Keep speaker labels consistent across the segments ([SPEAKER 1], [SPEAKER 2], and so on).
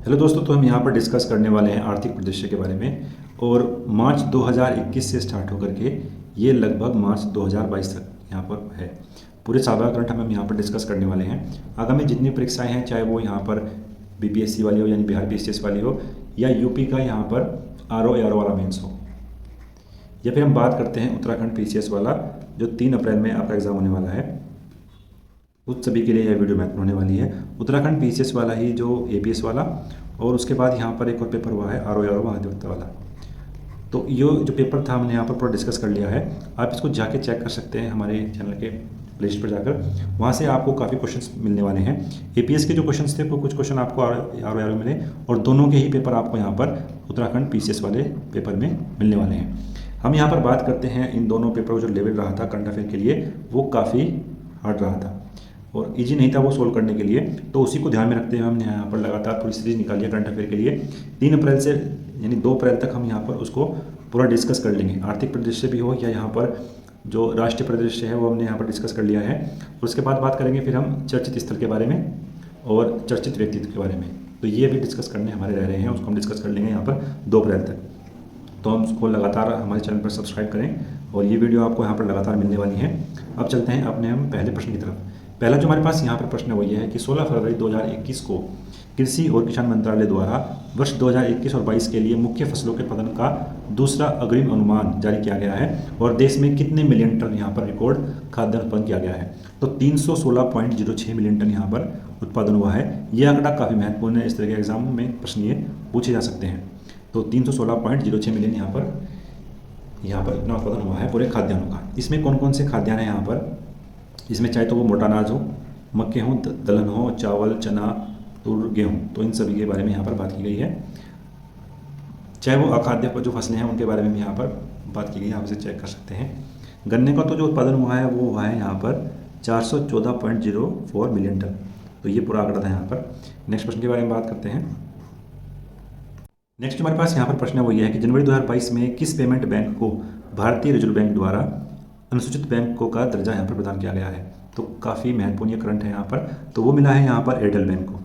[SPEAKER 1] Hello दोस्तों, तो हम यहाँ पर डिस्कस करने वाले हैं आर्थिक परिदृश्य के बारे में। और मार्च 2021 से स्टार्ट होकर के ये लगभग मार्च 2022 तक यहाँ पर है। पूरे साल भर करंट हम यहाँ पर डिस्कस करने वाले हैं। आगामी जितनी परीक्षाएं हैं, चाहे वो यहाँ पर बीपीएससी वाली हो यानी बिहार पीसीएस वाली हो, या यूपी का यहाँ पर आरओ एआरओ वाला मेंस हो, या फिर हम बात करते हैं उत्तराखंड पीसीएस वाला जो 3 अप्रैल में आपका एग्ज़ाम होने वाला है, उस सभी के लिए यह वीडियो महत्वपूर्ण होने वाली है। उत्तराखंड पीसीएस वाला ही जो एपीएस वाला, और उसके बाद यहाँ पर एक और पेपर हुआ है आरओ एआरओ महाधिवक्ता वाला। तो ये जो पेपर था हमने यहाँ पर पूरा डिस्कस कर लिया है। आप इसको जाके चेक कर सकते हैं हमारे चैनल के प्लेलिस्ट पर जाकर, वहाँ से आपको काफ़ी क्वेश्चंस मिलने वाले हैं। एपीएस के जो क्वेश्चंस थे वो कुछ क्वेश्चन आपको आरओ एआरओ मिले, और दोनों के ही पेपर आपको यहाँ पर उत्तराखंड पीसीएस वाले पेपर में मिलने वाले हैं। हम यहाँ पर बात करते हैं इन दोनों पेपर जो लेवल रहा था करंट अफेयर के लिए, वो काफ़ी हार्ड रहा था और इजी नहीं था वो सोल्व करने के लिए। तो उसी को ध्यान में रखते हुए हमने यहाँ पर लगातार पूरी सीरीज निकाली है करंट अफेयर के लिए। 3 अप्रैल से यानी 2 अप्रैल तक हम यहाँ पर उसको पूरा डिस्कस कर लेंगे। आर्थिक परिदृश्य भी हो या यहाँ पर जो राष्ट्रीय परिदृश्य है वो हमने यहाँ पर डिस्कस कर लिया है। और उसके बाद बात करेंगे फिर हम चर्चित स्थल के बारे में और चर्चित व्यक्तित्व के बारे में। तो ये भी डिस्कस करने हमारे रह रहे हैं, उसको हम डिस्कस कर लेंगे यहाँ पर 2 अप्रैल तक। तो हम उसको लगातार हमारे चैनल पर सब्सक्राइब करें और ये वीडियो आपको यहाँ पर लगातार मिलने वाली है। अब चलते हैं अपने हम पहले प्रश्न की तरफ। पहला जो हमारे पास यहाँ पर प्रश्न है वो ये है कि 16 फरवरी 2021 को कृषि और किसान मंत्रालय द्वारा वर्ष 2021 और 22 के लिए मुख्य फसलों के उत्पादन का दूसरा अग्रिम अनुमान जारी किया गया है और देश में कितने मिलियन टन यहाँ पर रिकॉर्ड खाद्यान्न उत्पन्न किया गया है। तो 316.06 मिलियन टन यहाँ पर उत्पादन हुआ है। यह आंकड़ा काफ़ी महत्वपूर्ण है, इस तरह के एग्जाम में प्रश्न ये पूछे जा सकते हैं। तो 316.06 मिलियन यहाँ पर इतना उत्पादन हुआ है पूरे खाद्यान्नों का। इसमें कौन कौन से खाद्यान्न है यहाँ पर, इसमें चाहे तो वो मोटा अनाज हो, मक्के हों, दलहन हो, चावल, चना, तूर, गेहूँ, तो इन सभी के बारे में यहाँ पर बात की गई है। चाहे वो अखाद्य जो फसलें हैं उनके बारे में भी यहाँ पर बात की गई है, आप इसे चेक कर सकते हैं। गन्ने का तो जो उत्पादन हुआ है वो हुआ है यहाँ पर 414.04 मिलियन टन। तो ये पूरा आंकड़ा था यहाँ पर। नेक्स्ट प्रश्न के बारे में बात करते हैं। नेक्स्ट हमारे पास यहाँ पर प्रश्न है वो ये है कि जनवरी 2022 में किस पेमेंट बैंक को भारतीय रिजर्व बैंक द्वारा अनुसूचित बैंकों का दर्जा यहाँ पर प्रदान किया गया है। तो काफ़ी महत्वपूर्ण ये करंट है यहाँ पर। तो वो मिला है यहाँ पर एयरटेल बैंक को।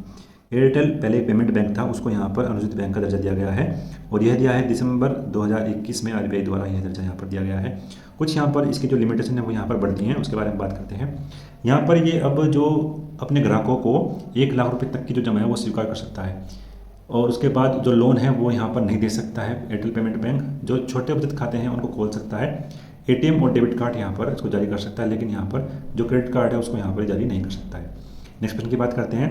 [SPEAKER 1] एयरटेल पहले पेमेंट बैंक था, उसको यहाँ पर अनुसूचित बैंक का दर्जा दिया गया है और यह दिया है दिसंबर 2021 में आरबीआई द्वारा यह दर्जा यहाँ पर दिया गया है। कुछ यहाँ पर इसकी जो लिमिटेशन है वो यहाँ पर बढ़ती हैं, उसके बारे में बात करते हैं। यहाँ पर ये अब जो अपने ग्राहकों को 1 लाख रुपये तक की जो जमा है वो स्वीकार कर सकता है, और उसके बाद जो लोन है वो यहाँ पर नहीं दे सकता है एयरटेल पेमेंट बैंक। जो छोटे बचत खाते हैं उनको खोल सकता है। एटीएम और डेबिट कार्ड यहाँ पर इसको जारी कर सकता है, लेकिन यहाँ पर जो क्रेडिट कार्ड है उसको यहाँ पर जारी नहीं कर सकता है। नेक्स्ट प्रश्न की बात करते हैं।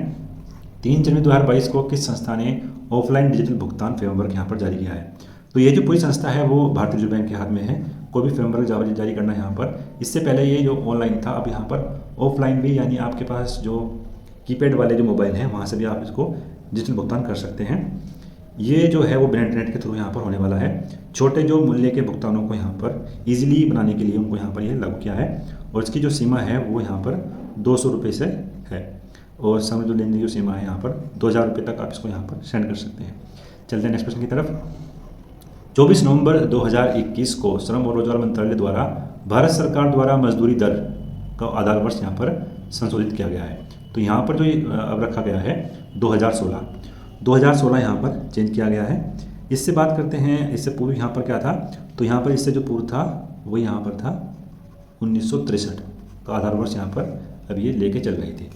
[SPEAKER 1] 3 जनवरी 2022 को किस संस्था ने ऑफलाइन डिजिटल भुगतान फ्रेमवर्क यहाँ पर जारी किया है। तो ये जो पूरी संस्था है वो भारतीय रिजर्व बैंक के हाथ में है, कोई भी फ्रेमवर्क जारी करना यहाँ पर। इससे पहले ये जो ऑनलाइन था, अब यहाँ पर ऑफलाइन भी, यानी आपके पास जो कीपैड वाले जो मोबाइल हैं वहाँ से भी आप इसको डिजिटल भुगतान कर सकते हैं। ये जो है वो बिना इंटरनेट के थ्रू यहाँ पर होने वाला है। छोटे जो मूल्य के भुगतानों को यहाँ पर इजीली बनाने के लिए उनको यहाँ पर ये लागू किया है, और इसकी जो सीमा है वो यहाँ पर 200 रुपये से है, और समय जो लेने की जो सीमा है यहाँ पर 2000 रुपये तक आप इसको यहाँ पर सेंड कर सकते हैं। चलते हैं नेक्स्ट प्रश्न की तरफ। 24 नवंबर 2021 को श्रम और रोजगार मंत्रालय द्वारा भारत सरकार द्वारा मजदूरी दर का आधार वर्ष यहाँ पर संशोधित किया गया है। तो यहाँ पर जो अब रखा गया है 2016 यहाँ पर चेंज किया गया है। इससे बात करते हैं, इससे पूर्व यहाँ पर क्या था। तो यहाँ पर इससे जो पूर्व था वो यहाँ पर था 1963 का आधार वर्ष यहाँ पर अब ये लेके चल रही थी।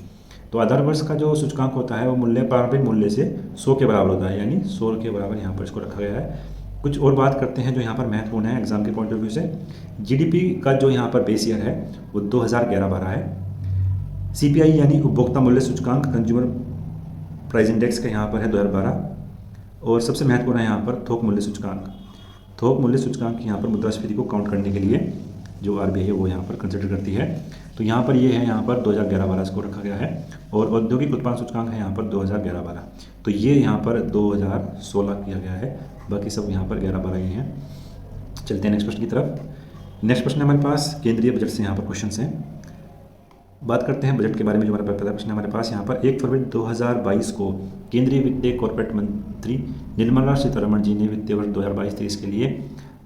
[SPEAKER 1] तो आधार वर्ष का जो सूचकांक होता है वो मूल्य पारंपरिक मूल्य से 100 के बराबर होता है, यानी 100 के बराबर यहाँ पर इसको रखा गया है। कुछ और बात करते हैं जो यहाँ पर महत्वपूर्ण है एग्जाम के पॉइंट ऑफ व्यू से। जीडीपी का जो यहाँ पर बेस ईयर है वो 2011-12 है। सीपीआई यानी उपभोक्ता मूल्य सूचकांक कंज्यूमर प्राइस इंडेक्स का यहाँ पर है 2012। और सबसे महत्वपूर्ण है यहाँ पर थोक मूल्य सूचकांक। थोक मूल्य सूचकांक यहाँ पर मुद्रास्फीति को काउंट करने के लिए जो आरबीआई है वो यहाँ पर कंसिडर करती है। तो यहाँ पर ये है, यहाँ पर 2011-12 इसको रखा गया है, और औद्योगिक उत्पादन सूचकांक है यहाँ पर 2011-12। तो ये यहाँ पर 2016 किया गया है, बाकी सब यहाँ पर 11-12 ही हैं। चलते हैं नेक्स्ट प्रश्न की तरफ। नेक्स्ट प्रश्न हमारे पास केंद्रीय बजट से यहाँ पर क्वेश्चन हैं। बात करते हैं बजट के बारे में। जो हमारा पहला प्रश्न हमारे पास यहाँ पर 1 फरवरी 2022 को केंद्रीय वित्त कॉर्पोरेट मंत्री निर्मला सीतारमण जी ने वित्तीय वर्ष 2022-23 के लिए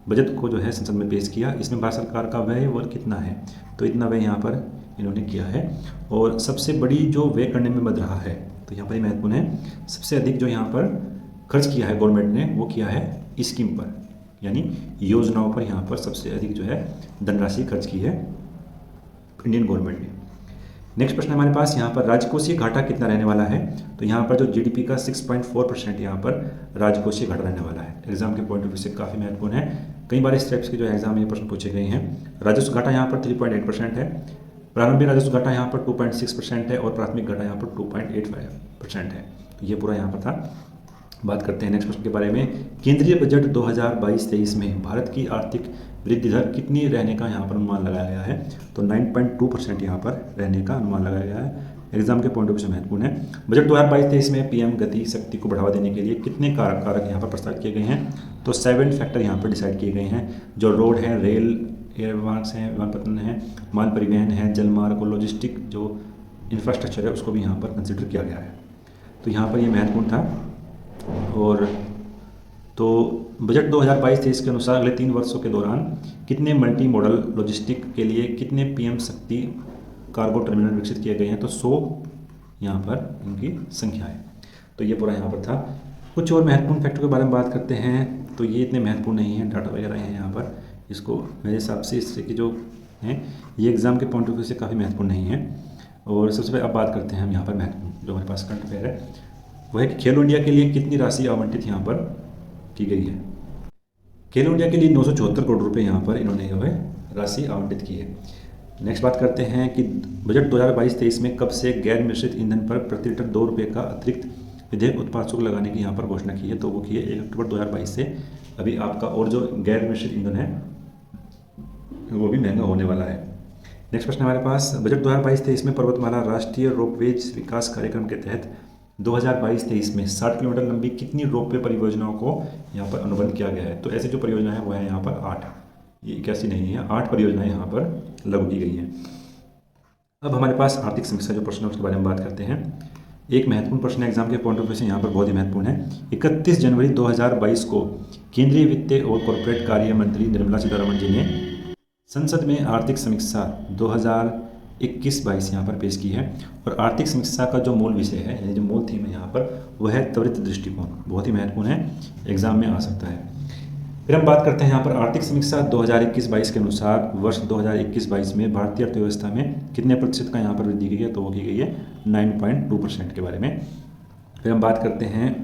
[SPEAKER 1] बजट को जो है संसद में पेश किया। इसमें भारत सरकार का व्यय वर्ग कितना है, तो इतना व्यय यहाँ पर इन्होंने किया है। और सबसे बड़ी जो व्यय करने में मद रहा है तो यहाँ पर ये महत्वपूर्ण है। सबसे अधिक जो यहाँ पर खर्च किया है गवर्नमेंट ने वो किया है स्कीम पर, यानी योजनाओं पर यहाँ पर सबसे अधिक जो है धनराशि खर्च की है इंडियन गवर्नमेंट ने। नेक्स्ट प्रश्न हमारे पास यहाँ पर राजकोषीय घाटा कितना रहने वाला है। तो यहाँ पर जो जीडीपी का 6.4% यहाँ पर राजकोषीय घाटा रहने वाला है। एग्जाम के पॉइंट ऑफ व्यू से काफ़ी महत्वपूर्ण है। कई बार इस टाइप्स के जो एग्जाम में ये प्रश्न पूछे गए हैं। राजस्व घाटा यहाँ पर 3.8% है, प्रारंभिक राजस्व घाटा यहाँ पर 2.6% है और प्राथमिक घाटा यहाँ पर 2.85% है। तो ये पूरा यहाँ पर था। बात करते हैं नेक्स्ट प्रश्न के बारे में। केंद्रीय बजट 2022-23 में भारत की आर्थिक वृद्धि दर कितनी रहने का यहाँ पर अनुमान लगाया गया है। तो 9.2% यहाँ पर रहने का अनुमान लगाया गया है। एग्जाम के पॉइंट ऑफ व्यू से महत्वपूर्ण है। बजट 2022-23 में पीएम गति शक्ति को बढ़ावा देने के लिए कितने कारक यहाँ पर प्रस्तावित किए गए हैं। तो 7 फैक्टर यहाँ पर डिसाइड किए गए हैं, जो रोड है, रेल, एयर मार्ग्स हैं, विमानपत्तन है, माल परिवहन है, जलमार्ग और लॉजिस्टिक जो इंफ्रास्ट्रक्चर है उसको भी यहाँ पर कंसिडर किया गया है। तो यहाँ पर ये महत्वपूर्ण था। और तो बजट 2022-23 के अनुसार अगले 3 वर्षों के दौरान कितने मल्टी मॉडल लॉजिस्टिक के लिए कितने पीएम शक्ति कार्गो टर्मिनल विकसित किए गए हैं। तो 100 यहाँ पर इनकी संख्या है। तो ये पूरा यहाँ पर था। कुछ और महत्वपूर्ण फैक्टर के बारे में बात करते हैं। तो ये इतने महत्वपूर्ण नहीं है, डाटा वगैरह हैं यहाँ पर। इसको मेरे हिसाब से इससे की जो हैं ये एग्ज़ाम के पॉइंट ऑफ व्यू से काफ़ी महत्वपूर्ण नहीं है। और सबसे पहले अब बात करते हैं हम यहाँ पर महत्वपूर्ण जो हमारे पास करंट अफेयर है वो है कि खेलो इंडिया के लिए कितनी राशि आवंटित यहाँ पर की गई है। खेलो इंडिया के लिए 974 करोड़ रुपए यहाँ पर इन्होंने जो है राशि आवंटित की है। नेक्स्ट बात करते हैं कि बजट 2022-23 में कब से गैर मिश्रित ईंधन पर प्रति लीटर 2 रुपये का अतिरिक्त विधेयक उत्पाद शुल्क लगाने की यहाँ पर घोषणा की है। तो वो की है 1 अक्टूबर 2022 से। अभी आपका और जो गैर मिश्रित ईंधन है वो भी महंगा होने वाला है। नेक्स्ट प्रश्न हमारे पास, बजट 2022-23 में पर्वतमाला राष्ट्रीय रोपवेज विकास कार्यक्रम के तहत 2022-23 में 60 किलोमीटर लंबी कितनी रोपवे परियोजनाओं को यहाँ पर अनुबंध किया गया है। तो ऐसी जो परियोजना है वो है यहाँ पर 8, ये 81 नहीं है, 8 परियोजनाएं यहाँ पर लागू की गई हैं। अब हमारे पास आर्थिक समीक्षा जो प्रश्न है उसके बारे में बात करते हैं। एक महत्वपूर्ण प्रश्न एग्जाम के पॉइंट ऑफ व्यू से यहाँ पर बहुत ही महत्वपूर्ण है। 31 जनवरी 2022 को केंद्रीय वित्त और कॉर्पोरेट कार्य मंत्री निर्मला सीतारमण जी ने संसद में आर्थिक समीक्षा 2021-22 यहाँ पर पेश की है। और आर्थिक समीक्षा का जो मूल विषय है यानी जो मूल थीम है यहाँ पर वह है त्वरित दृष्टिकोण। बहुत ही महत्वपूर्ण है, एग्जाम में आ सकता है। फिर हम बात करते हैं यहाँ पर आर्थिक समीक्षा 2021-22 के अनुसार वर्ष 2021-22 में भारतीय अर्थव्यवस्था में कितने प्रतिशत का यहाँ पर वृद्धि की गई है। तो वो की गई है 9.2% के बारे में। फिर हम बात करते हैं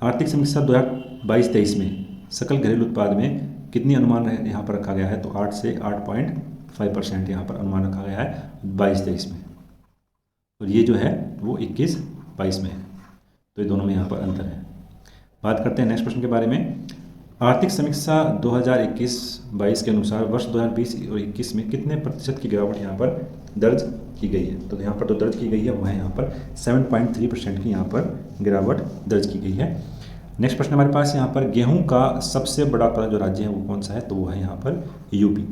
[SPEAKER 1] आर्थिक समीक्षा 2022-23 में सकल घरेलू उत्पाद में कितनी अनुमान यहाँ पर रखा गया है। तो 8 से 8.5% यहाँ पर अनुमान रखा गया है 22-23 में। और ये जो है वो 21-22 में है। तो ये दोनों में यहाँ पर अंतर है। बात करते हैं नेक्स्ट प्रश्न के बारे में। आर्थिक समीक्षा 2021-22 के अनुसार वर्ष 2020 और 21 में कितने प्रतिशत की गिरावट यहाँ पर दर्ज की गई है। तो यहाँ पर तो दर्ज की गई है वो है यहाँ पर 7.3% की यहाँ पर गिरावट दर्ज की गई है। नेक्स्ट प्रश्न हमारे पास यहाँ पर गेहूं का सबसे बड़ा जो राज्य है वो कौन सा है। तो वो है यहाँ पर यूपी।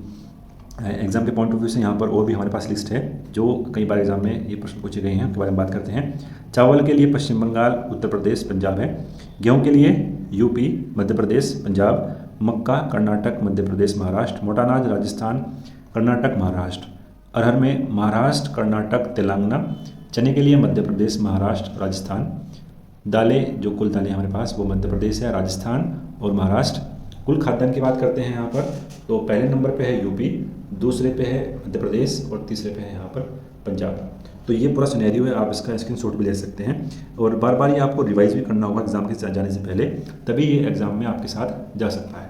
[SPEAKER 1] एग्जाम के पॉइंट ऑफ व्यू से यहाँ पर और भी हमारे पास लिस्ट है जो कई बार एग्जाम में ये प्रश्न पूछे गए हैं, उनके बारे में बात करते हैं। चावल के लिए पश्चिम बंगाल, उत्तर प्रदेश, पंजाब है। गेहूं के लिए यूपी, मध्य प्रदेश, पंजाब। मक्का कर्नाटक, मध्य प्रदेश, महाराष्ट्र। मोटा अनाज राजस्थान, कर्नाटक, महाराष्ट्र। अरहर में महाराष्ट्र, कर्नाटक, तेलंगाना। चने के लिए मध्य प्रदेश, महाराष्ट्र, राजस्थान। दालें जो कुल दालें हमारे पास वो मध्य प्रदेश है, राजस्थान और महाराष्ट्र। कुल खाद्यान्न की बात करते हैं यहाँ पर तो पहले नंबर पे है यूपी, दूसरे पे है मध्य प्रदेश और तीसरे पे है यहाँ पर पंजाब। तो ये पूरा सिनेरियो है, आप इसका स्क्रीनशॉट भी ले सकते हैं और बार बार ये आपको रिवाइज भी करना होगा एग्जाम के जाने से पहले, तभी ये एग्जाम में आपके साथ जा सकता है।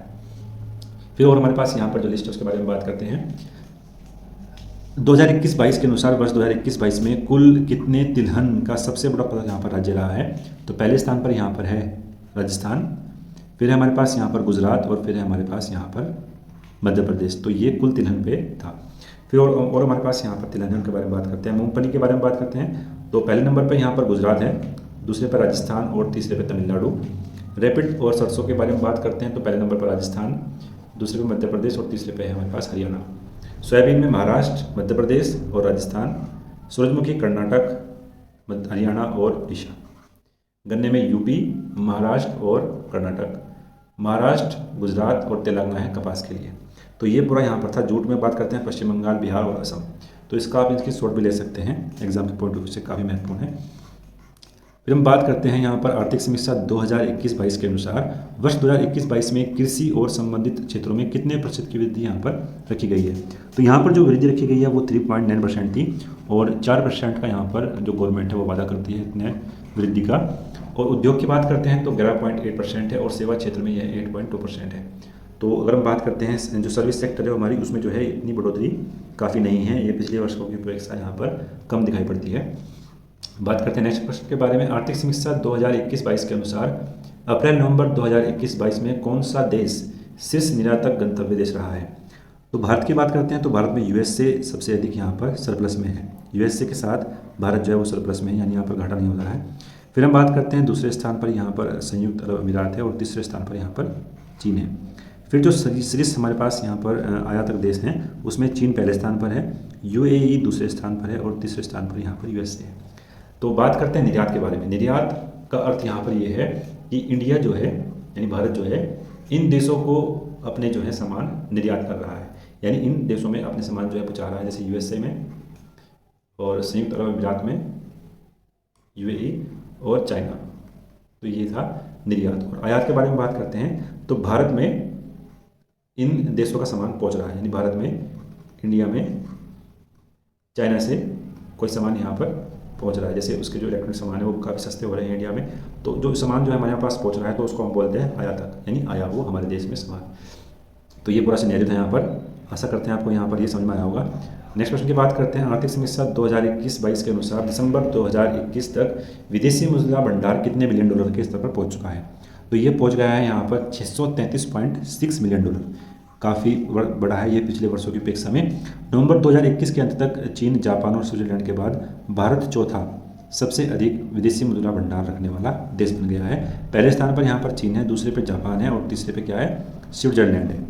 [SPEAKER 1] फिर और हमारे पास यहाँ पर जो लिस्ट है उसके बारे में बात करते हैं। 2021-22 के अनुसार वर्ष 2021-22 में कुल कितने तिलहन का सबसे बड़ा यहाँ पर राज्य रहा है। तो पहले स्थान पर यहाँ पर है राजस्थान, फिर है हमारे पास यहाँ पर गुजरात और फिर है हमारे पास यहाँ पर मध्य प्रदेश। तो ये कुल तिलहन पे था। फिर और हमारे पास यहाँ पर तिलहन के बारे में बात करते हैं। मूंगफली के बारे में बात करते हैं तो पहले नंबर पर यहाँ पर गुजरात है, दूसरे पर राजस्थान और तीसरे पर तमिलनाडु। रैपिड और सरसों के बारे में बात करते हैं तो पहले नंबर पर राजस्थान, दूसरे पर मध्य प्रदेश और तीसरे पे है हमारे पास हरियाणा। सोयाबीन में महाराष्ट्र, मध्य प्रदेश और राजस्थान। सूरजमुखी कर्नाटक, हरियाणा और उड़ीसा। गन्ने में यूपी, महाराष्ट्र और कर्नाटक। महाराष्ट्र, गुजरात और तेलंगाना है कपास के लिए। तो ये पूरा यहाँ पर था। जूट में बात करते हैं पश्चिम बंगाल, बिहार और असम। तो इसका आप इसकी शॉर्ट भी ले सकते हैं, एग्जाम के पॉइंट ऑफ व्यू से काफ़ी महत्वपूर्ण है। फिर हम बात करते हैं यहाँ पर आर्थिक समीक्षा 2021-22 के अनुसार वर्ष 2021-22 में कृषि और संबंधित क्षेत्रों में कितने प्रतिशत की वृद्धि यहाँ पर रखी गई है। तो यहाँ पर जो वृद्धि रखी गई है वो 3.9% थी और 4% का यहाँ पर जो गवर्नमेंट है वो वादा करती है इतने वृद्धि का। और उद्योग की बात करते हैं तो 11.8% है और सेवा क्षेत्र में यह 8.2% है। तो अगर हम बात करते हैं जो सर्विस सेक्टर है हमारी, उसमें जो है इतनी बढ़ोतरी काफ़ी नहीं है, ये पिछले वर्षों की अपेक्षा यहाँ पर कम दिखाई पड़ती है। बात करते हैं नेक्स्ट प्रश्न के बारे में। आर्थिक समीक्षा 2021-22 के अनुसार अप्रैल-नवंबर 2021-22 में कौन सा देश शीर्ष निर्यातक गंतव्य देश रहा है। तो भारत की बात करते हैं तो भारत में यूएसए सबसे अधिक यहाँ पर सरप्लस में है। यूएसए के साथ भारत जो है वो सरप्लस में है, यानी यहाँ पर घाटा नहीं हो रहा है। फिर हम बात करते हैं दूसरे स्थान पर यहाँ पर संयुक्त अरब अमीरात है और तीसरे स्थान पर यहाँ पर चीन है। फिर जो शीर्ष हमारे पास यहाँ पर आयातक देश हैं उसमें चीन पहले स्थान पर है, यूएई दूसरे स्थान पर है और तीसरे स्थान पर यहाँ पर यूएसए है। तो बात करते हैं निर्यात के बारे में। निर्यात का अर्थ यहाँ पर ये है कि इंडिया जो है यानी भारत जो है इन देशों को अपने जो है सामान निर्यात कर रहा है, यानी इन देशों में अपने सामान जो है पहुँचा रहा है, जैसे यूएसए में और संयुक्त अरब अमीरात में, यूएई और चाइना। तो ये था निर्यात। और आयात के बारे में बात करते हैं तो भारत में इन देशों का सामान पहुँच रहा है, यानी भारत में, इंडिया में चाइना से कोई सामान यहाँ पर पहुंच रहा है। जैसे उसके जो इलेक्ट्रॉनिक सामान है वो काफ़ी सस्ते हो रहे हैं इंडिया में, तो जो सामान जो है हमारे पास पहुंच रहा है तो उसको हम बोलते हैं आयातक, यानी आया वो हमारे देश में सामान। तो ये पूरा सिनेरियो था यहाँ पर। आशा करते हैं आपको यहाँ पर ये समझ में आया होगा। नेक्स्ट प्रश्न की बात करते हैं। आर्थिक समीक्षा 2021-22 के अनुसार दिसंबर 2021 तक विदेशी मुद्रा भंडार कितने बिलियन डॉलर के स्तर पर पहुँच चुका है। तो ये पहुँच गया है यहाँ पर 633.6 मिलियन डॉलर, काफ़ी बड़ा है ये पिछले वर्षों की अपेक्षा में। नवंबर 2021 के अंत तक चीन, जापान और स्विट्जरलैंड के बाद भारत चौथा सबसे अधिक विदेशी मुद्रा भंडार रखने वाला देश बन गया है। पहले स्थान पर यहाँ पर चीन है, दूसरे पे जापान है और तीसरे पे क्या है, स्विट्जरलैंड है।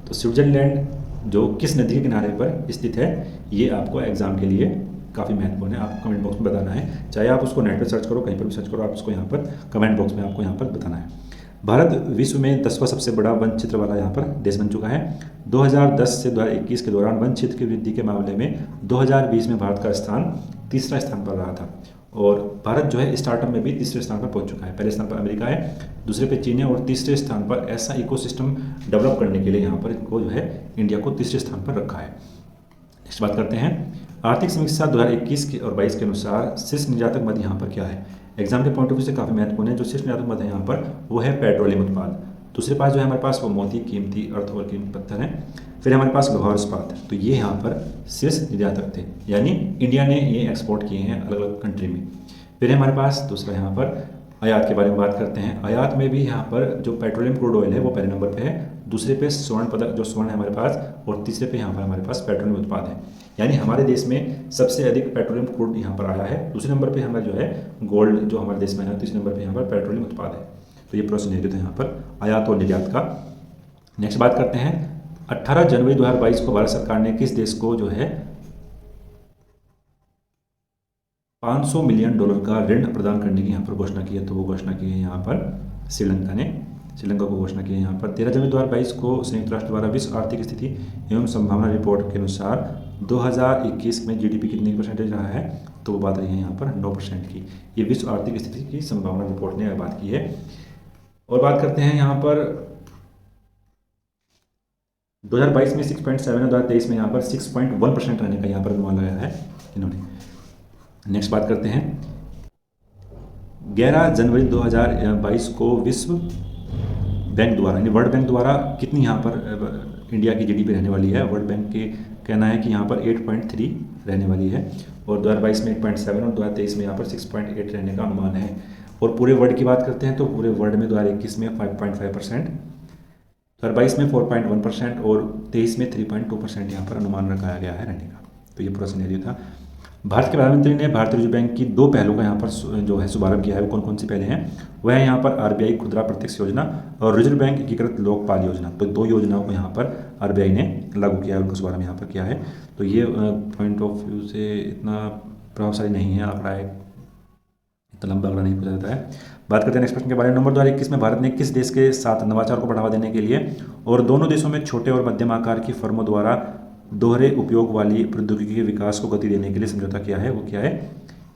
[SPEAKER 1] तो स्विट्जरलैंड जो किस नदी के किनारे पर स्थित है ये आपको एग्जाम के लिए काफ़ी महत्वपूर्ण है, आपको कमेंट बॉक्स में बताना है। चाहे आप उसको नेट पर सर्च करो, कहीं पर भी सर्च करो, आप उसको यहाँ पर कमेंट बॉक्स में आपको यहाँ पर बताना है। भारत विश्व में 10वां सबसे बड़ा वन क्षेत्र वाला यहाँ पर देश बन चुका है। 2010 से 2021 के दौरान वन क्षेत्र की वृद्धि के मामले में 2020 में भारत का स्थान तीसरा स्थान पर रहा था और भारत जो है स्टार्टअप में भी तीसरे स्थान पर पहुंच चुका है। पहले स्थान पर अमेरिका है, दूसरे पे चीन है और तीसरे स्थान पर ऐसा इकोसिस्टम डेवलप करने के लिए यहाँ पर इनको जो है इंडिया को तीसरे स्थान पर रखा है। नेक्स्ट बात करते हैं। आर्थिक समीक्षा 2021 और 22 के अनुसार शीर्ष निर्यातक मद यहाँ पर क्या है। एग्जाम के पॉइंट ऑफ व्यू से काफ़ी महत्वपूर्ण है। जो शीर्ष निर्यातक मद है यहाँ पर वो है पेट्रोलियम उत्पाद, दूसरे पास जो है हमारे पास वो मोती, कीमती अर्थ और कीमती पत्थर हैं, फिर हमारे पास लोहा और इस्पात। तो ये यहाँ पर शीर्ष निर्यातक थे, यानी इंडिया ने ये एक्सपोर्ट किए हैं अलग अलग कंट्री में। फिर हमारे पास दूसरा यहाँ पर आयात के बारे में बात करते हैं। आयात में भी यहाँ पर जो पेट्रोलियम क्रूड ऑयल है वो पहले नंबर पे है, दूसरे पे स्वर्ण पदक जो स्वर्ण है हमारे पास, और तीसरे पे यहाँ पर हमारे पास पेट्रोलियम उत्पाद है। यानी हमारे देश में सबसे अधिक पेट्रोलियम क्रूड यहाँ पर आया है। दूसरे नंबर पे हमारा जो है गोल्ड जो हमारे देश में है, तीसरे नंबर पे यहाँ पर पेट्रोलियम उत्पाद है। तो ये पूरा सिनेरियो था यहाँ पर आयात और निर्यात का। नेक्स्ट बात करते हैं। 18 जनवरी 2022 को भारत सरकार ने किस देश को जो है $500 मिलियन का ऋण प्रदान करने की यहाँ पर घोषणा की है। तो वो घोषणा की है यहाँ पर श्रीलंका ने, श्रीलंका को घोषणा की है यहाँ पर। 13 जनवरी 2022 को संयुक्त राष्ट्र द्वारा विश्व आर्थिक स्थिति एवं संभावना रिपोर्ट के अनुसार 2021 में जीडीपी कितने परसेंटेज रहा है, तो वो बात रही है यहाँ पर 9% की। ये विश्व आर्थिक स्थिति की संभावना रिपोर्ट ने बात की है। और बात करते हैं यहाँ पर 2022 में 6.7 और 2023 में यहाँ पर 6.1% रहने का यहाँ पर अनुमान लगाया है इन्होंने। नेक्स्ट बात करते हैं। 11 जनवरी 2022 को विश्व बैंक द्वारा यानी वर्ल्ड बैंक द्वारा कितनी यहाँ पर इंडिया की जीडीपी रहने वाली है। वर्ल्ड बैंक के कहना है कि यहाँ पर 8.3 रहने वाली है और 2022 में 8.7 और 2023 में यहाँ पर 6.8 रहने का अनुमान है। और पूरे वर्ल्ड की बात करते हैं तो पूरे वर्ल्ड में 2021 में 5.5%, 2022 में 4.1% और 23 में 3.2% यहाँ पर अनुमान रखाया गया है रहने का। तो ये पूरा सिनेरियो था। भारत के प्रधानमंत्री ने भारतीय रिजर्व बैंक की 2 पहलों का यहाँ पर जो है शुभारंभ किया है। वो कौन कौन सी पहले हैं, वह है यहाँ पर आरबीआई खुदरा प्रत्यक्ष योजना और रिजर्व बैंक एकीकृत लोकपाल योजना। तो 2 योजनाओं को यहाँ पर आरबीआई ने लागू किया है, उनका शुभारंभ यहाँ पर किया है। तो ये पॉइंट ऑफ व्यू से इतना प्रभावशाली नहीं है आंकड़ा, इतना लंबा आंकड़ा नहीं पूछा जाता है। बात करते हैं नेक्स्ट प्रश्न के बारे में। नवंबर 2021 में भारत ने किस देश के साथ नवाचार को बढ़ावा देने के लिए और दोनों देशों में छोटे और मध्यम आकार की फर्मों द्वारा दोहरे उपयोग वाली प्रौद्योगिकी के विकास को गति देने के लिए समझौता किया है, वो क्या है,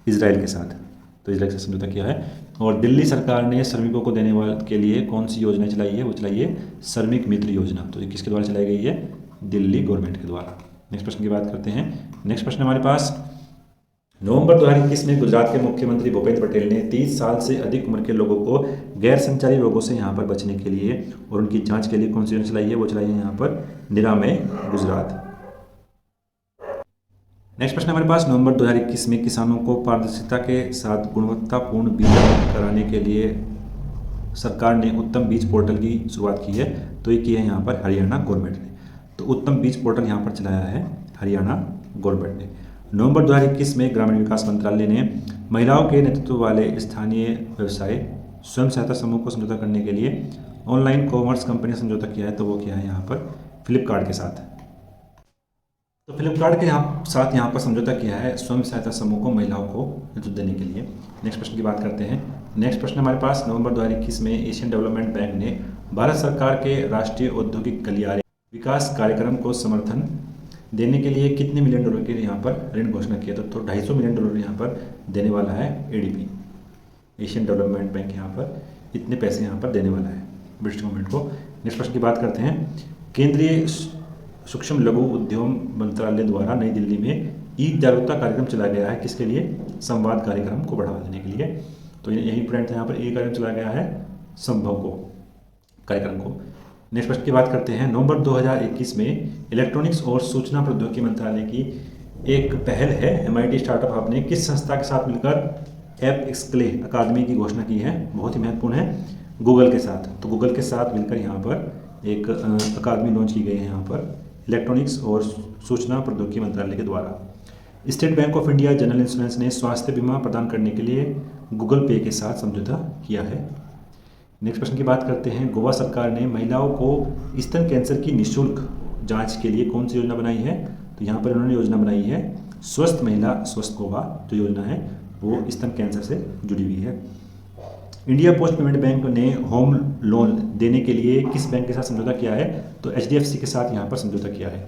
[SPEAKER 1] इजराइल के साथ। तो इस लक्ष्य से समझौता किया है। और दिल्ली सरकार ने श्रमिकों को देने वाले के लिए कौन सी योजना चलाई है, वो चलाई है श्रमिक मित्र योजना। तो ये किसके द्वारा चलाई गई है, दिल्ली गवर्नमेंट के द्वारा। नेक्स्ट प्रश्न की बात करते हैं। नेक्स्ट प्रश्न हमारे पास, नवंबर 2021 में गुजरात के मुख्यमंत्री भूपेंद्र पटेल ने 30 साल से अधिक उम्र के लोगों को गैर संचारी रोगों से यहाँ पर बचने के लिए और उनकी जांच के लिए कौन सी योजना चलाई है, वो चलाई है यहाँ पर निरामय गुजरात। नेक्स्ट प्रश्न हमारे पास, नवंबर 2021 में किसानों को पारदर्शिता के साथ गुणवत्तापूर्ण बीज कराने के लिए सरकार ने उत्तम बीज पोर्टल की शुरुआत की है। तो ये की है यहाँ पर हरियाणा गवर्नमेंट ने। तो उत्तम बीज पोर्टल यहाँ पर चलाया है हरियाणा गवर्नमेंट ने। नवंबर 2021 में ग्रामीण विकास मंत्रालय ने महिलाओं के नेतृत्व वाले स्थानीय व्यवसाय स्वयं सहायता समूह को समझौता करने के लिए ऑनलाइन कॉमर्स कंपनी समझौता किया है। तो वो किया है यहाँ पर फ्लिपकार्ट के साथ। तो फ्लिपकार्ट के साथ यहाँ पर समझौता किया है स्वयं सहायता समूह को महिलाओं को नेतृत्व देने के लिए। नेक्स्ट प्रश्न की बात करते हैं। नेक्स्ट प्रश्न हमारे पास, नवंबर 2021 में एशियन डेवलपमेंट बैंक ने भारत सरकार के राष्ट्रीय औद्योगिक गलियारे विकास कार्यक्रम को समर्थन देने के लिए कितने मिलियन डॉलर के यहाँ पर ऋण घोषणा किया। तो 250 मिलियन डॉलर यहाँ पर देने वाला है एडीबी, एशियन डेवलपमेंट बैंक यहाँ पर इतने पैसे यहाँ पर देने वाला है ब्रिटिश गवर्नमेंट को। नेक्स्ट प्रश्न की बात करते हैं। केंद्रीय सूक्ष्म लघु उद्यम मंत्रालय द्वारा नई दिल्ली में ई जागरूकता कार्यक्रम चलाया गया है, किसके लिए, संवाद कार्यक्रम को बढ़ावा देने के लिए। तो यही पॉइंट था यहाँ पर, ये कार्यक्रम चलाया गया है संभव को कार्यक्रम को। नेक्स्ट प्रश्न की बात करते हैं। नवंबर 2021 में इलेक्ट्रॉनिक्स और सूचना प्रौद्योगिकी मंत्रालय की एक पहल है MIT स्टार्टअप हब ने किस संस्था के साथ मिलकर ऐप एक्सक्ले अकादमी की घोषणा की है। बहुत ही महत्वपूर्ण है, गूगल के साथ। तो गूगल के साथ मिलकर यहाँ पर एक अकादमी लॉन्च की गई है यहाँ पर इलेक्ट्रॉनिक्स और सूचना प्रौद्योगिकी मंत्रालय के द्वारा। State bank of India general insurance ने स्वास्थ्य बीमा प्रदान करने के लिए गूगल पे के साथ समझौता किया है। नेक्स्ट प्रश्न की बात करते हैं। गोवा सरकार ने महिलाओं को स्तन कैंसर की निःशुल्क जांच के लिए कौन सी योजना बनाई है। तो यहाँ पर उन्होंने योजना बनाई है स्वस्थ महिला स्वस्थ गोवा। जो योजना है वो स्तन कैंसर से जुड़ी हुई है। इंडिया पोस्ट पेमेंट बैंक ने होम लोन देने के लिए किस बैंक के साथ समझौता किया है। तो HDFC के साथ यहाँ पर समझौता किया है।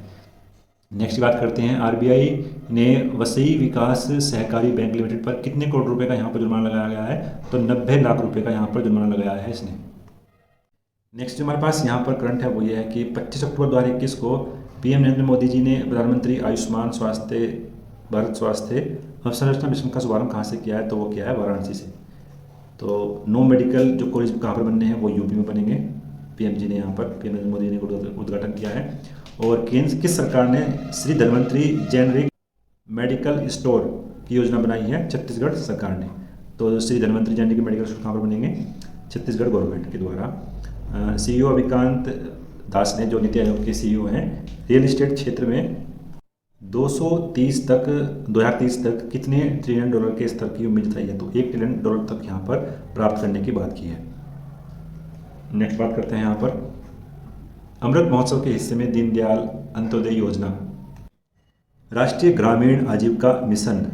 [SPEAKER 1] नेक्स्ट बात करते हैं। RBI ने वसई विकास सहकारी बैंक लिमिटेड पर कितने करोड़ रुपए का यहाँ पर जुर्माना लगाया गया है। तो 90 लाख रुपए का यहाँ पर जुर्माना लगाया है इसने। नेक्स्ट जो हमारे पास यहाँ पर करंट है वो ये है कि 25 अक्टूबर 2021 को PM नरेंद्र मोदी जी ने प्रधानमंत्री आयुष्मान भारत स्वास्थ्य अवसंरचना मिशन का शुभारंभ कहाँ से किया है। तो वो किया है वाराणसी से। तो 9 मेडिकल जो कॉलेज कहाँ पर बनने हैं वो यूपी में बनेंगे। PM जी ने यहाँ पर PM नरेंद्र मोदी ने उद्घाटन किया है। और केंद्र किस सरकार ने Shri Dhanvantari generic medical store की योजना बनाई है। छत्तीसगढ़ सरकार ने। तो Shri Dhanvantari generic medical store कहाँ पर बनेंगे, छत्तीसगढ़ गवर्नमेंट के द्वारा। CEO अभिकांत दास ने, जो नीति आयोग के CEO हैं, रियल एस्टेट क्षेत्र में 2030 तक कितने ट्रिलियन डॉलर के स्तर की उम्मीद जताई है। तो 1 ट्रिलियन डॉलर तक यहाँ पर प्राप्त करने की बात की है। नेक्स्ट बात करते हैं यहाँ पर अमृत महोत्सव के हिस्से में दीनदयाल अंत्योदय योजना राष्ट्रीय ग्रामीण आजीविका मिशन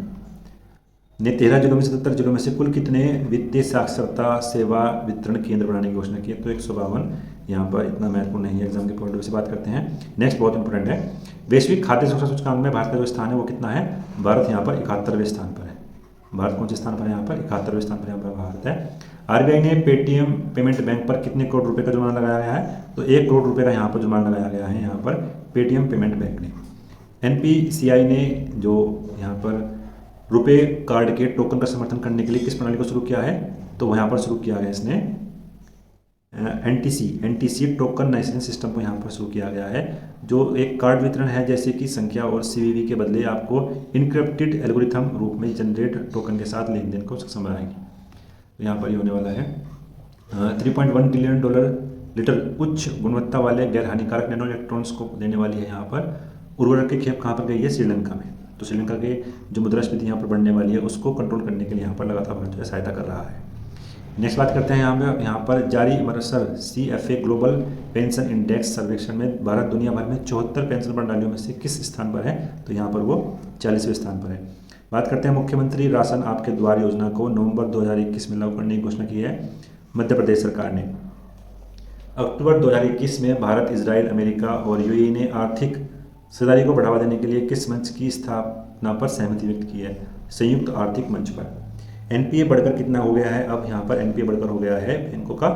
[SPEAKER 1] ने 13 जिलों में 77 जिलों में से कुल कितने वित्तीय साक्षरता सेवा वितरण केंद्र बनाने की घोषणा की है। तो 152। यहाँ पर इतना महत्वपूर्ण नहीं है, एग्जाम के पॉइंट से बात करते हैं। नेक्स्ट बहुत इंपॉर्टेंट है। वैश्विक खाद्य सुरक्षा सूचकांक में भारत का जो स्थान है वो कितना है। भारत यहाँ पर 71वें स्थान पर है। भारत कौन से स्थान पर है, यहाँ पर 71वें स्थान पर यहाँ पर भारत है। RBI ने पेटीएम पेमेंट बैंक पर कितने करोड़ रुपए का जुर्माना लगाया गया है। तो 1 करोड़ रुपए का यहाँ पर जुर्माना लगाया गया है यहाँ पर पेटीएम पेमेंट बैंक ने। NPCI ने जो यहाँ पर रुपए कार्ड के टोकन का समर्थन करने के लिए किस प्रणाली को शुरू किया है। तो वहाँ पर शुरू किया गया इसने NTC टोकनाइजेशन सिस्टम को यहाँ पर शुरू किया गया है, जो एक कार्ड वितरण है जैसे कि संख्या और CVV के बदले आपको इनक्रिप्टेड एल्गोरिथम रूप में जनरेट टोकन के साथ लेन देन को सक्षम बनाएगी। तो यहाँ पर ये होने वाला है 3.1 ट्रिलियन लीटर उच्च गुणवत्ता वाले गैर हानिकारक नैनो इलेक्ट्रॉन्स को देने वाली है। यहाँ पर उर्वरक की खेप कहाँ पर गई है, श्रीलंका में। तो श्रीलंका के जो मुद्रास्फीति यहाँ पर बढ़ने वाली है उसको कंट्रोल करने के लिए यहाँ पर लगातार भारत जो है सहायता कर रहा है। नेक्स्ट बात करते हैं यहाँ पर जारी मरसर CFA ग्लोबल पेंशन इंडेक्स सर्वेक्षण में भारत दुनिया भर में 74 पेंशन प्रणालियों में से किस स्थान पर है। तो यहाँ पर वो 40वें स्थान पर है। बात करते हैं मुख्यमंत्री राशन आपके द्वार योजना को नवंबर 2021 में लागू करने की घोषणा की है मध्य प्रदेश सरकार ने। अक्टूबर 2021 में भारत, इजराइल, अमेरिका और UAE ने आर्थिक साझेदारी को बढ़ावा देने के लिए किस मंच की स्थापना पर सहमति व्यक्त की है। संयुक्त आर्थिक मंच पर। एनपीए बढ़कर कितना हो गया है, अब यहाँ पर एनपीए बढ़कर हो गया है बैंकों का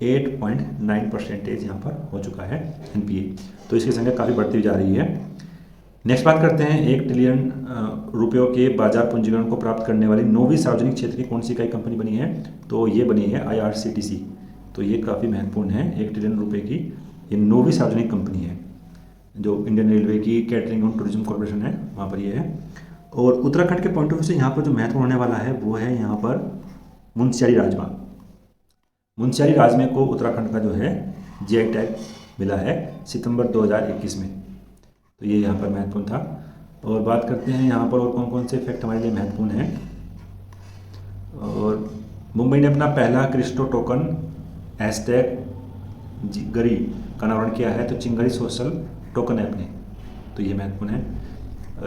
[SPEAKER 1] 8.9% यहाँ पर हो चुका है एनपीए। तो इसकी संख्या काफ़ी बढ़ती जा रही है। नेक्स्ट बात करते हैं, 1 ट्रिलियन रुपयों के बाजार पूंजीकरण को प्राप्त करने वाली 9वीं सार्वजनिक क्षेत्र की कौन सी इकाई कंपनी बनी है, तो ये बनी है IRCTC। तो ये काफ़ी महत्वपूर्ण है, 1 ट्रिलियन रुपये की ये 9वीं सार्वजनिक कंपनी है, जो इंडियन रेलवे की कैटरिंग और टूरिज्म कॉर्पोरेशन है वहाँ पर ये है। और उत्तराखंड के पॉइंट ऑफ व्यू से यहाँ पर जो महत्व होने वाला है वो है यहाँ पर मुनस्यारी राजमा। मुनस्यारी राजमे को उत्तराखंड का जो है GI टैग मिला है सितंबर 2021 में। तो ये यहाँ पर महत्वपूर्ण था। और बात करते हैं यहाँ पर और कौन कौन से फैक्ट हमारे लिए महत्वपूर्ण हैं। और मुंबई ने अपना पहला क्रिप्टो टोकन #गरी का अनावरण किया है, तो चिंगरी सोशल टोकन ऐप ने। तो ये महत्वपूर्ण है।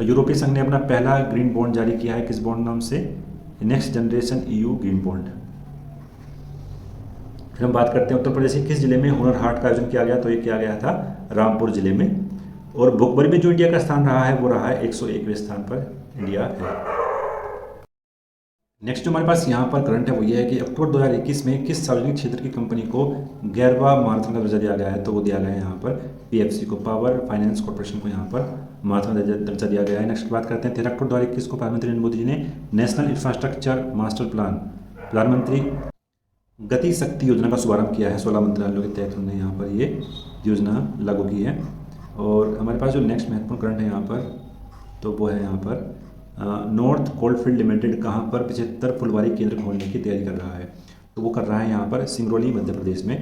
[SPEAKER 1] यूरोपीय संघ ने अपना पहला ग्रीन बॉन्ड जारी किया है, किस बॉन्ड नाम से, next generation EU green bond. फिर हम बात करते हैं उत्तर प्रदेश के किस जिले में हुनर हाट का आयोजन किया गया, तो ये किया गया था रामपुर जिले में। और भुखमरी में जो इंडिया का स्थान रहा है वो रहा है 101वें स्थान पर इंडिया है। नेक्स्ट जो हमारे पास यहाँ पर करंट है वो ये है कि अक्टूबर 2021 में किस सार्वजनिक क्षेत्र की कंपनी को 11वां माराथन का दर्जा दिया गया है, तो वो दिया गया है यहाँ पर PFC को, पावर फाइनेंस कॉर्पोरेशन को यहाँ पर माराथन दर्जा दिया गया है। नेक्स्ट बात करते हैं 13 अक्टूबर 2021 को प्रधानमंत्री नरेंद्र मोदी जी ने नेशनल इंफ्रास्ट्रक्चर मास्टर प्लान प्रधानमंत्री गति शक्ति योजना का शुभारंभ किया है। 16 मंत्रालयों के तहत उन्होंने यहाँ पर ये योजना लागू की है। और हमारे पास जो नेक्स्ट महत्वपूर्ण करंट है यहाँ पर, तो वो है यहाँ पर नॉर्थ कोलफील्ड लिमिटेड कहाँ पर 75 फुलवारी केंद्र खोलने की तैयारी कर रहा है, तो वो कर रहा है यहाँ पर सिंगरौली मध्य प्रदेश में।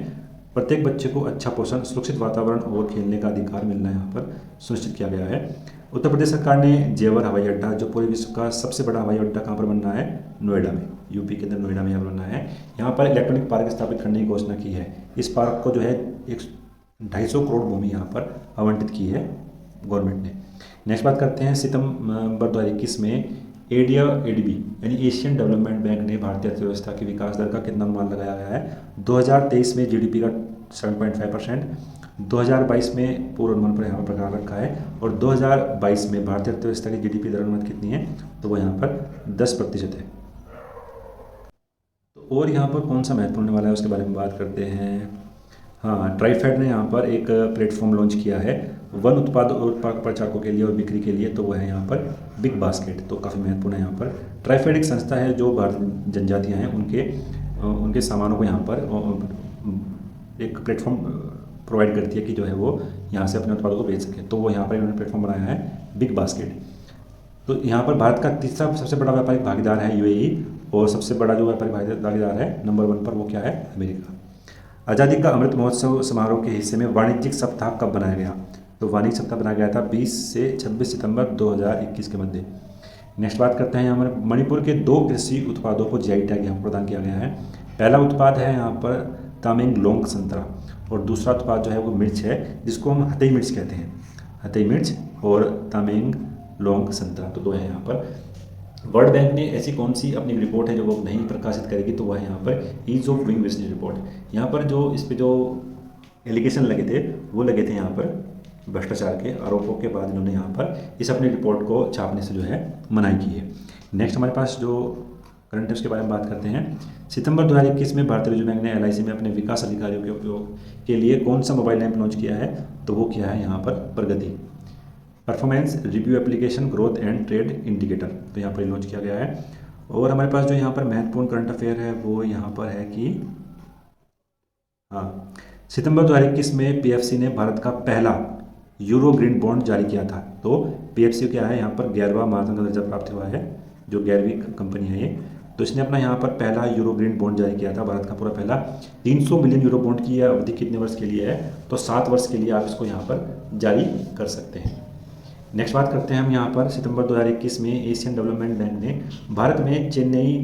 [SPEAKER 1] प्रत्येक बच्चे को अच्छा पोषण, सुरक्षित वातावरण और खेलने का अधिकार मिलना यहाँ पर सुनिश्चित किया गया है। उत्तर प्रदेश सरकार ने जेवर हवाई अड्डा, जो पूरे विश्व का सबसे बड़ा हवाई अड्डा कहाँ पर बनना है, नोएडा में, यूपी के अंदर नोएडा में यहाँ बनना है, यहाँ पर इलेक्ट्रॉनिक पार्क स्थापित करने की घोषणा की है। इस पार्क को जो है 250 करोड़ भूमि यहाँ पर आवंटित की है गवर्नमेंट ने। नेक्स्ट बात करते हैं सितंबर 2021 में ADB यानी एशियन डेवलपमेंट बैंक ने भारतीय अर्थव्यवस्था की विकास दर का कितना अनुमान लगाया गया है। 2023 में GDP का 7.5%, 2022 में पूर्व अनुमान पर यहाँ पर प्रकार रखा है, और 2022 में भारतीय अर्थव्यवस्था की GDP दर अनुमान कितनी है, तो वो यहाँ पर 10% है। तो और यहाँ पर कौन सा महत्वपूर्ण वाला है उसके बारे में बात करते हैं। हाँ, ट्राइफेड ने यहाँ पर एक प्लेटफॉर्म लॉन्च किया है वन उत्पाद और प्रचारकों के लिए और बिक्री के लिए, तो वो है यहाँ पर बिग बास्केट। तो काफ़ी महत्वपूर्ण है यहाँ पर। ट्राइफेड एक संस्था है जो भारतीय जनजातियाँ हैं उनके सामानों को यहाँ पर एक प्लेटफॉर्म प्रोवाइड करती है कि जो है वो यहाँ से अपने उत्पादों को बेच सके। तो वो यहाँ पर इन्होंने प्लेटफॉर्म बनाया है बिग बास्केट। तो यहाँ पर भारत का तीसरा सबसे बड़ा व्यापारिक भागीदार है UAE, और सबसे बड़ा जो व्यापारिक भागीदार है नंबर 1 पर वो क्या है, अमेरिका। आज़ादी का अमृत महोत्सव समारोह के हिस्से में वाणिज्यिक सप्ताह कब बनाया गया, तो वाणिज्यिक सप्ताह बनाया गया था 20 से 26 सितंबर 2021 के मध्य। नेक्स्ट बात करते हैं यहाँ पर मणिपुर के 2 कृषि उत्पादों को GI टैग यहाँ प्रदान किया गया है। पहला उत्पाद है यहाँ पर तामेंगलोंग संतरा, और दूसरा उत्पाद जो है वो मिर्च है जिसको हम हथई मिर्च कहते हैं, हथई मिर्च और तामेंगलोंग संतरा। तो 2 है यहाँ पर। वर्ल्ड बैंक ने ऐसी कौन सी अपनी रिपोर्ट है जो वो नहीं प्रकाशित करेगी, तो वह यहाँ पर ease of doing business report. यहाँ पर जो इस पे जो एलिगेशन लगे थे वो लगे थे यहाँ पर भ्रष्टाचार के आरोपों के बाद इन्होंने यहाँ पर इस अपनी रिपोर्ट को छापने से जो है मनाही की है। नेक्स्ट हमारे पास जो करंट अफेयर्स के बारे में बात करते हैं। सितंबर 2021 में भारतीय रिजर्व बैंक ने LIC में अपने विकास अधिकारियों के उपयोग के लिए कौन सा मोबाइल ऐप लॉन्च किया है, तो वो किया है यहाँ पर Pragati, performance review application growth and trade indicator. तो यहाँ पर लॉन्च किया गया है। और हमारे पास जो यहाँ पर महत्वपूर्ण करंट अफेयर है वो यहाँ पर है कि हाँ, सितंबर 2021 में PFC ने भारत का पहला यूरो ग्रीन बॉन्ड जारी किया था। तो PFC क्या है, यहाँ पर 11वां माराथन का दर्जा प्राप्त हुआ है, जो 11वीं कंपनी है ये। तो इसने अपना यहाँ पर पहला यूरो ग्रीन बॉन्ड जारी किया था, भारत का पूरा पहला। 300 मिलियन यूरो बॉन्ड की अवधि कितने वर्ष के लिए है, तो 7 वर्ष के लिए आप इसको यहाँ पर जारी कर सकते हैं। नेक्स्ट बात करते हैं हम यहाँ पर सितंबर 2021 में एशियन डेवलपमेंट बैंक ने भारत में चेन्नई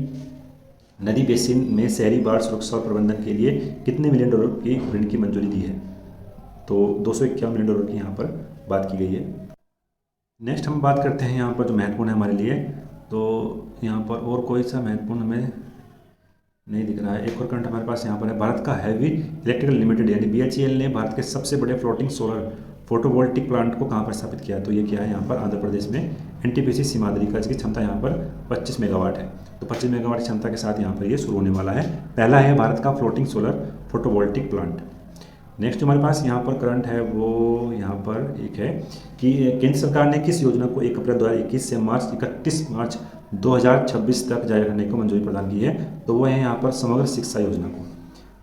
[SPEAKER 1] नदी बेसिन में शहरी बाढ़ सुरक्षा और प्रबंधन के लिए कितने मिलियन डॉलर की ऋण की मंजूरी दी है, तो 251 मिलियन डॉलर की यहाँ पर बात की गई है। नेक्स्ट हम बात करते हैं यहाँ पर जो महत्वपूर्ण है हमारे लिए, तो यहाँ पर और कोई सा महत्वपूर्ण हमें नहीं दिख रहा है। एक और करंट हमारे पास यहाँ पर है, भारत का हैवी इलेक्ट्रिकल लिमिटेड यानी BHEL ने भारत के सबसे बड़े फ्लोटिंग सोलर फोटोवोल्टिक प्लांट को कहाँ पर स्थापित किया, तो ये क्या है यहाँ पर आंध्र प्रदेश में NTPC सीमाद्री का, इसकी क्षमता यहाँ पर 25 मेगावाट है। तो 25 मेगावाट क्षमता के साथ यहाँ पर ये शुरू होने वाला है। पहला है भारत का floating solar photovoltaic plant. Next हमारे पास यहाँ पर करंट है वो यहाँ पर एक है कि केंद्र सरकार ने किस योजना को 1 अप्रैल 2021 से 31 मार्च 2026 तक जारी रखने को मंजूरी प्रदान की है। तो वो है यहाँ पर समग्र शिक्षा योजना को।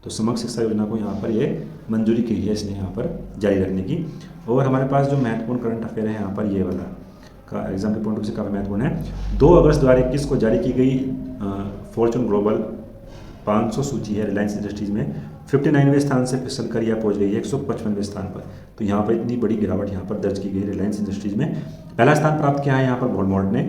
[SPEAKER 1] तो समग्र शिक्षा योजना को यहाँ पर ये मंजूरी की है इसने यहाँ पर जारी रखने की। और हमारे पास जो महत्वपूर्ण करंट अफेयर है यहाँ पर ये वाला का एग्जाम के पॉइंट ऑफ व्यू से काफ़ी महत्वपूर्ण है। 2 अगस्त 2021 को जारी की गई फॉर्चून ग्लोबल 500 सूची है रिलायंस इंडस्ट्रीज में 59वें स्थान से फिसल कर यह पहुंच गई है 155वें स्थान पर। तो यहाँ पर इतनी बड़ी गिरावट यहाँ पर दर्ज की गई रिलायंस इंडस्ट्रीज में। पहला स्थान प्राप्त किया है यहाँ पर वॉलमार्ट ने।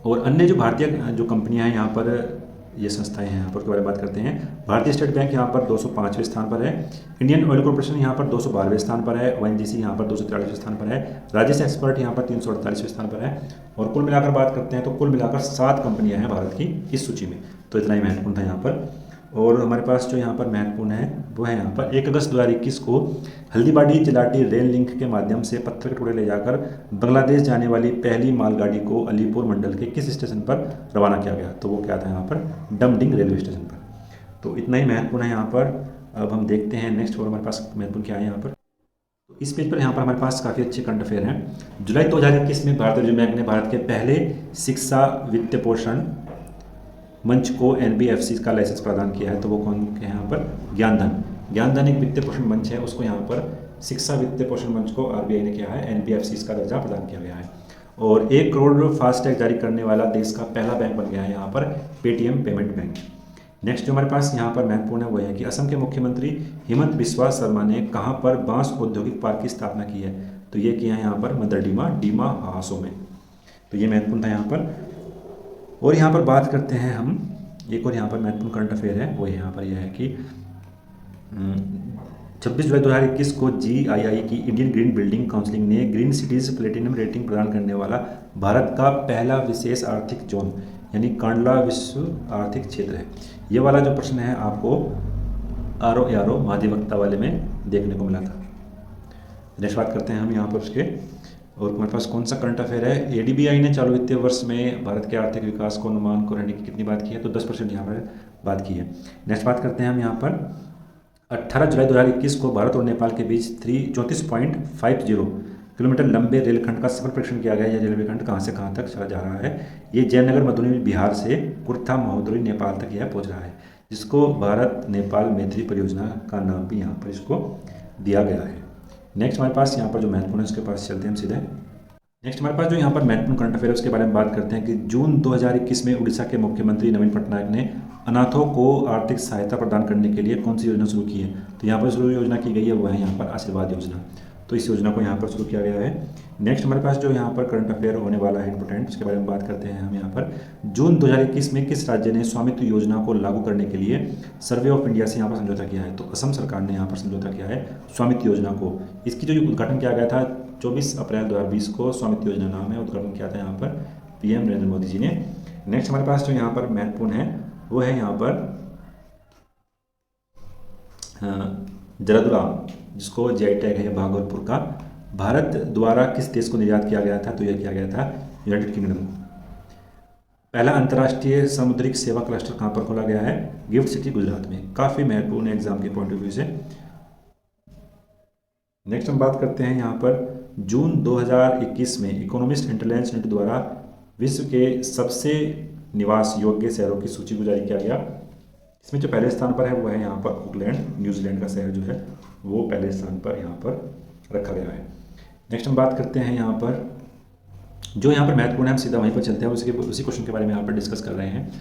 [SPEAKER 1] और अन्य जो भारतीय जो कंपनियां हैं यहाँ पर, ये संस्थाएं हैं यहाँ पर, के बारे में बात करते हैं। भारतीय स्टेट बैंक यहाँ पर 205वें स्थान पर है। इंडियन ऑयल कॉर्पोरेशन यहाँ पर 212वें स्थान पर है। ONGC यहाँ पर 243वें स्थान पर है। राजेश एक्सपर्ट यहाँ पर 348वें स्थान पर है। और कुल मिलाकर बात करते हैं तो कुल मिलाकर 7 कंपनियां हैं भारत की इस सूची में। तो इतना ही महत्वपूर्ण था यहाँ पर। और हमारे पास जो यहाँ पर महत्वपूर्ण है वो है यहाँ पर 1 अगस्त 2021 को हल्दीबाड़ी चिलाटी रेल लिंक के माध्यम से पत्थर के टुकड़े ले जाकर बांग्लादेश जाने वाली पहली मालगाड़ी को अलीपुर मंडल के किस स्टेशन पर रवाना किया गया। तो वो क्या था यहाँ पर, डमडिंग रेलवे स्टेशन पर। तो इतना ही महत्वपूर्ण है यहाँ पर। अब हम देखते हैं नेक्स्ट और हमारे पास महत्वपूर्ण क्या है यहाँ पर। तो इस पेज पर यहाँ पर हमारे पास काफ़ी अच्छे करंट अफेयर हैं। जुलाई 2021 में भारतीय रिजर्व बैंक ने भारत के पहले शिक्षा वित्त पोषण मंच को NBFC का लाइसेंस प्रदान किया है। तो वो कौन के यहाँ पर, ज्ञानधन एक वित्तीय पोषण मंच है, उसको यहाँ पर शिक्षा वित्तीय पोषण मंच को RBI ने किया है, NBFC का दर्जा प्रदान किया गया है। और 1 करोड़ फास्टैग जारी करने वाला देश का पहला बैंक बन गया है यहाँ पर पेटीएम पेमेंट बैंक। नेक्स्ट जो हमारे पास यहाँ पर महत्वपूर्ण है वो है कि असम के मुख्यमंत्री हिमंत बिस्वा शर्मा ने कहाँ पर बांस औद्योगिक पार्क की स्थापना की है। तो ये किया है यहाँ पर मदरडीमा डीमा हासो में। तो ये महत्वपूर्ण था यहाँ पर। और यहाँ पर बात करते हैं हम एक और यहाँ पर महत्वपूर्ण करंट अफेयर है वो यहाँ पर यह है कि 26 जुलाई 2021 को GII की इंडियन ग्रीन बिल्डिंग काउंसिल ने ग्रीन सिटीज प्लेटिनम रेटिंग प्रदान करने वाला भारत का पहला विशेष आर्थिक जोन यानी कांडला विश्व आर्थिक क्षेत्र है। ये वाला जो प्रश्न है आपको RO महाधिवक्ता वाले में देखने को मिला था। नेक्स्ट बात करते हैं हम यहाँ पर उसके। और हमारे पास कौन सा करंट अफेयर है, ADBI ने चालू वित्तीय वर्ष में भारत के आर्थिक विकास को अनुमान को रहने की कितनी बात की है। तो 10% यहाँ पर बात की है। नेक्स्ट बात करते हैं हम यहाँ पर 18 जुलाई 2021 को भारत और नेपाल के बीच 34.50 किलोमीटर लंबे रेलखंड का सफल परीक्षण किया गया। यह रेलखंड कहाँ से कहाँ तक चला जा रहा है, ये जयनगर मधुबनी बिहार से कुर्था महोदरी नेपाल तक यह पहुँच रहा है, जिसको भारत नेपाल मैत्री परियोजना का नाम भी यहाँ पर इसको दिया गया है। नेक्स्ट हमारे पास यहाँ पर जो महत्वपूर्ण है उसके पास चलते हैं हम सीधे। नेक्स्ट हमारे पास जो यहाँ पर महत्वपूर्ण करंट अफेयर है उसके बारे में बात करते हैं कि जून 2021 में उड़ीसा के मुख्यमंत्री नवीन पटनायक ने अनाथों को आर्थिक सहायता प्रदान करने के लिए कौन सी योजना शुरू की है। तो यहाँ पर शुरू योजना की गई है वो है यहाँ पर आशीर्वाद योजना। तो इस योजना को यहाँ पर शुरू किया गया है। नेक्स्ट हमारे पास जो यहाँ पर करंट अफेयर होने वाला है इंपोर्टेंट, उसके बारे में बात करते हैं हम यहाँ पर। जून 2021 में किस राज्य ने स्वामित्व योजना को लागू करने के लिए सर्वे ऑफ इंडिया से यहाँ पर समझौता किया है। तो असम सरकार ने यहाँ पर समझौता किया है स्वामित्व योजना को। इसकी जो उद्घाटन किया गया था 24 अप्रैल 2020 को, स्वामित्व योजना नाम है, उद्घाटन किया था यहाँ पर PM नरेंद्र मोदी जी ने। नेक्स्ट हमारे पास जो यहाँ पर महत्वपूर्ण है वो है यहाँ पर जरदुरा, जिसको GI टैग है भागलपुर का, भारत द्वारा किस देश को निर्यात किया गया था। तो यह किया गया था यूनाइटेड किंगडम। पहला अंतर्राष्ट्रीय समुद्रिक सेवा क्लस्टर कहाँ पर खोला गया है, गिफ्ट सिटी गुजरात में। काफ़ी महत्वपूर्ण एग्जाम के पॉइंट ऑफ व्यू से। नेक्स्ट हम बात करते हैं यहाँ पर जून 2021 में इकोनॉमिस्ट इंटेलिजेंस नेट द्वारा विश्व के सबसे निवास योग्य शहरों की सूची को जारी किया गया। इसमें जो पहले स्थान पर है वो है यहाँ पर ऑकलैंड, न्यूजीलैंड का शहर जो है वो पहले स्थान पर यहाँ पर रखा गया है। नेक्स्ट हम बात करते हैं यहाँ पर जो यहाँ पर महत्वपूर्ण है, हम सीधा वहीं पर चलते हैं, उसी क्वेश्चन के बारे में यहाँ पर डिस्कस कर रहे हैं।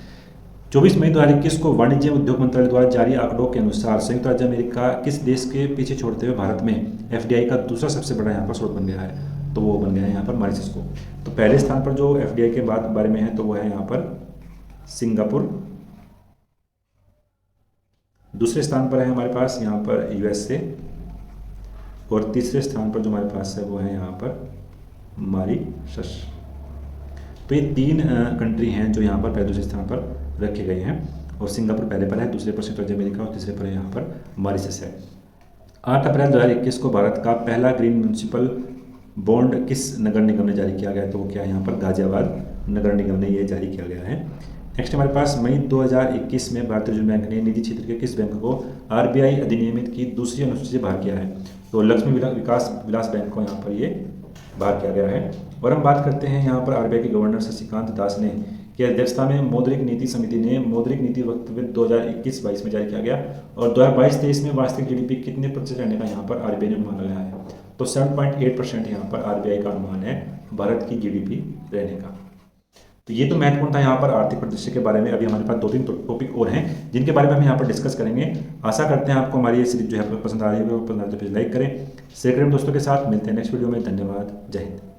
[SPEAKER 1] 24 मई 2021 को वाणिज्य उद्योग मंत्रालय द्वारा जारी आंकड़ों के अनुसार संयुक्त राज्य अमेरिका किस देश के पीछे छोड़ते हुए भारत में FDI का दूसरा सबसे बड़ा यहाँ पर स्रोत बन गया है। तो वो बन गया है यहाँ पर मॉरिशस को। तो पहले स्थान पर जो FDI के बारे में है तो वो है यहाँ पर सिंगापुर। दूसरे स्थान पर है हमारे पास यहाँ पर USA। और तीसरे स्थान पर जो हमारे पास है वो है यहाँ पर मॉरिशस। तो ये 3 कंट्री हैं जो यहाँ पर पहले दूसरे स्थान पर रखे गए हैं। और सिंगापुर पहले पर है, दूसरे पर संयुक्त राज्य अमेरिका और तीसरे पर यहाँ पर मॉरिशस है। 8 अप्रैल 2021 को भारत का पहला ग्रीन म्यूनिसिपल बॉन्ड किस नगर निगम ने जारी किया गया। तो वो क्या है यहाँ पर गाजियाबाद नगर निगम ने ये जारी किया गया है। नेक्स्ट हमारे पास मई 2021 में भारतीय रिजर्व बैंक ने निजी क्षेत्र के किस बैंक को आरबीआई अधिनियमित की दूसरी अनुसूची से बाहर किया है? तो लक्ष्मी विकास विलास बैंक को यहाँ पर ये बाहर किया गया है। और हम बात करते हैं यहाँ पर आरबीआई के गवर्नर शक्तिकांत दास ने की अध्यक्षता में मौद्रिक नीति समिति ने मौद्रिक नीति वक्तव्य 2021-22 में जारी किया गया और 2022-23 में वास्तविक जीडीपी कितने प्रतिशत रहने का यहाँ पर आरबीआई ने अनुमान लगाया है? तो 7.8% यहाँ पर आरबीआई का अनुमान है भारत की जीडीपी रहने का। तो ये तो महत्वपूर्ण था यहाँ पर आर्थिक परिदृश्य के बारे में। अभी हमारे पास 2-3 टॉपिक और हैं जिनके बारे में हम यहाँ पर डिस्कस करेंगे। आशा करते हैं आपको हमारी ये सीरीज जो है पसंद आ रही है, वो पसंद आए तो प्लीज़ लाइक करें, शेयर करें दोस्तों के साथ। मिलते हैं नेक्स्ट वीडियो में। धन्यवाद। जय हिंद।